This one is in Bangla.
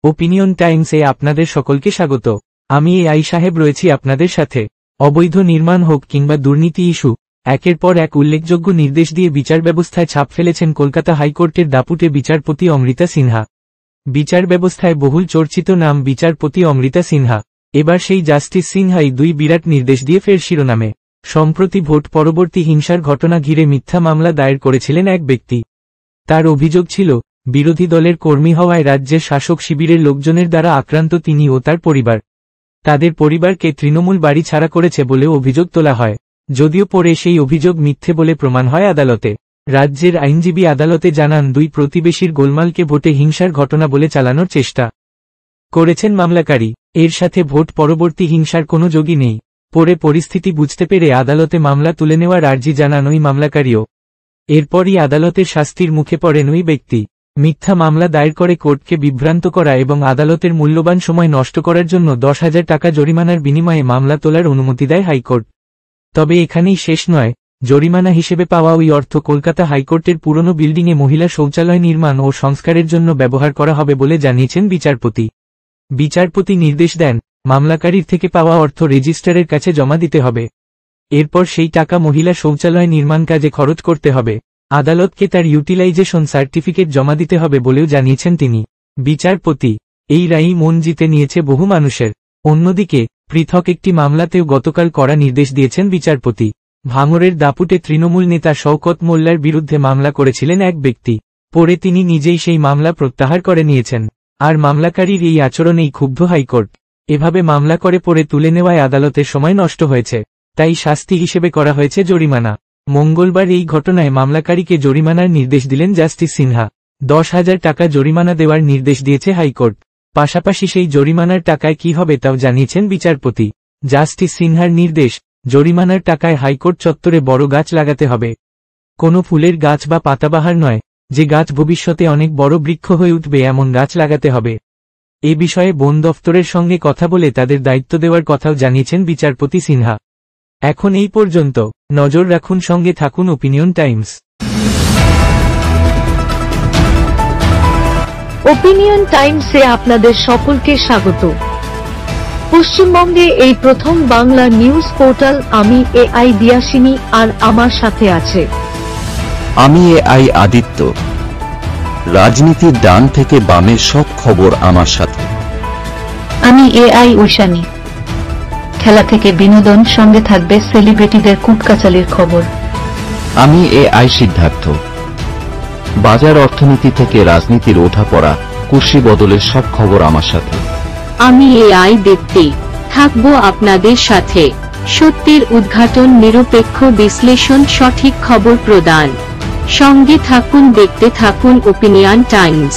ওপিনিয়ন টাইমসে আপনাদের সকলকে স্বাগত। আমি এআই সাহেব রয়েছি আপনাদের সাথে। অবৈধ নির্মাণ হোক কিংবা দুর্নীতি ইস্যু, একের পর এক উল্লেখযোগ্য নির্দেশ দিয়ে বিচার ব্যবস্থায় ছাপ ফেলেছেন কলকাতা হাইকোর্টের দাপুটে বিচারপতি অমৃতা সিনহা। বিচার ব্যবস্থায় বহুল চর্চিত নাম বিচারপতি অমৃতা সিনহা। এবার সেই জাস্টিস সিনহাই দুই বিরাট নির্দেশ দিয়ে ফের শিরোনামে। সম্প্রতি ভোট পরবর্তী হিংসার ঘটনা ঘিরে মিথ্যা মামলা দায়ের করেছিলেন এক ব্যক্তি। তার অভিযোগ ছিল, বিরোধী দলের কর্মী হওয়ায় রাজ্যের শাসক শিবিরের লোকজনের দ্বারা আক্রান্ত তিনি ও তার পরিবার। তাদের পরিবারকে তৃণমূল বাড়ি ছাড়া করেছে বলেও অভিযোগ তোলা হয়, যদিও পরে সেই অভিযোগ মিথ্যে বলে প্রমাণ হয় আদালতে। রাজ্যের আইনজীবী আদালতে জানান, দুই প্রতিবেশীর গোলমালকে ভোটে হিংসার ঘটনা বলে চালানোর চেষ্টা করেছেন মামলাকারী। এর সাথে ভোট পরবর্তী হিংসার কোনো যোগই নেই। পরে পরিস্থিতি বুঝতে পেরে আদালতে মামলা তুলে নেওয়ার আর্জি জানান ওই মামলাকারীও। এরপরই আদালতের শাস্তির মুখে পড়েন ওই ব্যক্তি। মিথ্যা মামলা দায়ের করে কোর্টকে বিভ্রান্ত করা এবং আদালতের মূল্যবান সময় নষ্ট করার জন্য 10,000 টাকা জরিমানার বিনিময়ে মামলা তোলার অনুমতি দেয় হাইকোর্ট। তবে এখানেই শেষ নয়। জরিমানা হিসেবে পাওয়া ওই অর্থ কলকাতা হাইকোর্টের পুরনো বিল্ডিংয়ে মহিলা শৌচালয় নির্মাণ ও সংস্কারের জন্য ব্যবহার করা হবে বলে জানিয়েছেন বিচারপতি। বিচারপতি নির্দেশ দেন, মামলাকারীর থেকে পাওয়া অর্থ রেজিস্ট্রারের কাছে জমা দিতে হবে। এরপর সেই টাকা মহিলা শৌচালয় নির্মাণ কাজে খরচ করতে হবে। আদালতকে তার ইউটিলাইজেশন সার্টিফিকেট জমা দিতে হবে বলেও জানিয়েছেন তিনি। বিচারপতি এই রায়ই মন জিতে নিয়েছে বহু মানুষের। অন্যদিকে পৃথক একটি মামলাতেও গতকাল কড়া নির্দেশ দিয়েছেন বিচারপতি। ভাঙড়ের দাপুটে তৃণমূল নেতা শওকত মোল্লার বিরুদ্ধে মামলা করেছিলেন এক ব্যক্তি। পরে তিনি নিজেই সেই মামলা প্রত্যাহার করে নিয়েছেন। আর মামলাকারীর এই আচরণেই ক্ষুব্ধ হাইকোর্ট। এভাবে মামলা করে পরে তুলে নেওয়ায় আদালতের সময় নষ্ট হয়েছে, তাই শাস্তি হিসেবে করা হয়েছে জরিমানা। মঙ্গলবার এই ঘটনায় মামলাকারীকে জরিমানার নির্দেশ দিলেন জাস্টিস সিনহা। 10,000 টাকা জরিমানা দেওয়ার নির্দেশ দিয়েছে হাইকোর্ট। পাশাপাশি সেই জরিমানার টাকায় কি হবে তাও জানিয়েছেন বিচারপতি। জাস্টিস সিনহার নির্দেশ, জরিমানার টাকায় হাইকোর্ট চত্বরে বড় গাছ লাগাতে হবে। কোনো ফুলের গাছ বা পাতাবাহার নয়, যে গাছ ভবিষ্যতে অনেক বড় বৃক্ষ হয়ে উঠবে এমন গাছ লাগাতে হবে। এ বিষয়ে বন দফতরের সঙ্গে কথা বলে তাদের দায়িত্ব দেওয়ার কথাও জানিয়েছেন বিচারপতি সিনহা। এখন এই পর্যন্ত। নজর রাখুন, সঙ্গে থাকুন ওপিনিয়ন টাইমস। ওপিনিয়ন টাইমসে আপনাদের সকলকে স্বাগত। পশ্চিমবঙ্গে এই প্রথম বাংলা নিউজ পোর্টাল। আমি এআই দিয়াসিনী, আর আমার সাথে আছে আমি এআই আদিত্য। রাজনীতির ডান থেকে বামের সব খবর আমার সাথে। আমি এআই ঐশানী। খেলা থেকে বিনোদন, সঙ্গে থাকবে সেলিব্রিটিদের কুটকাচালির খবর। আমি এআই সিদ্ধার্থ। বাজার অর্থনীতি থেকে রাজনীতির ওঠাপড়া, কুর্সি বদলের সব খবর আমার সাথে। আমি এআই দীপ্তি, থাকবো আপনাদের সাথে। সত্যের উদ্ঘাটন, নিরপেক্ষ বিশ্লেষণ, সঠিক খবর প্রদান। সঙ্গে থাকুন, দেখতে থাকুন ওপিনিয়ন টাইমস।